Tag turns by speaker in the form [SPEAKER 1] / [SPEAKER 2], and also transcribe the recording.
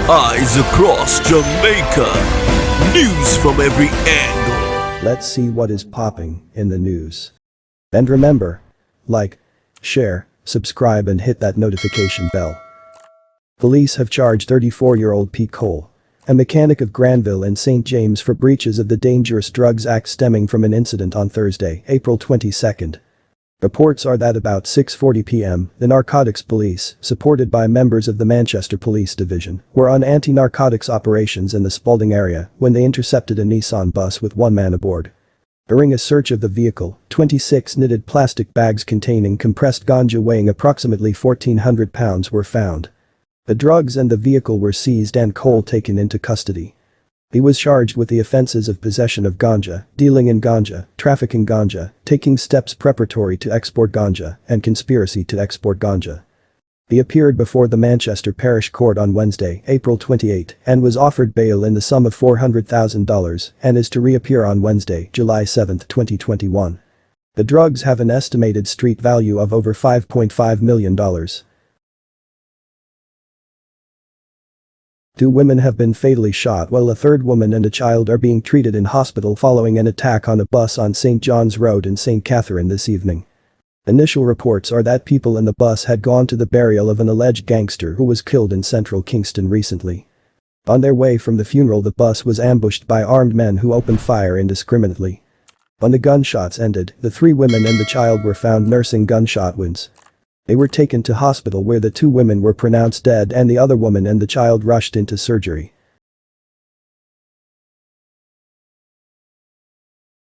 [SPEAKER 1] Eyes across Jamaica. News from every angle.
[SPEAKER 2] Let's see what is popping in the news. And remember, like, share, subscribe and hit that notification bell. Police have charged 34-year-old Pete Cole, a mechanic of Granville and St. James, for breaches of the Dangerous Drugs Act stemming from an incident on Thursday, April 22. Reports are that about 6:40 p.m., the Narcotics Police, supported by members of the Manchester Police Division, were on anti-narcotics operations in the Spalding area when they intercepted a Nissan bus with one man aboard. During a search of the vehicle, 26 knitted plastic bags containing compressed ganja weighing approximately 1,400 pounds were found. The drugs and the vehicle were seized and Cole taken into custody. He was charged with the offences of possession of ganja, dealing in ganja, trafficking ganja, taking steps preparatory to export ganja, and conspiracy to export ganja. He appeared before the Manchester Parish Court on Wednesday, April 28, and was offered bail in the sum of $400,000 and is to reappear on Wednesday, July 7, 2021. The drugs have an estimated street value of over $5.5 million. Two women have been fatally shot while a third woman and a child are being treated in hospital following an attack on a bus on St. John's Road in St. Catherine this evening. Initial reports are that people in the bus had gone to the burial of an alleged gangster who was killed in central Kingston recently. On their way from the funeral, the bus was ambushed by armed men who opened fire indiscriminately. When the gunshots ended, the three women and the child were found nursing gunshot wounds. They were taken to hospital where the two women were pronounced dead and the other woman and the child rushed into surgery.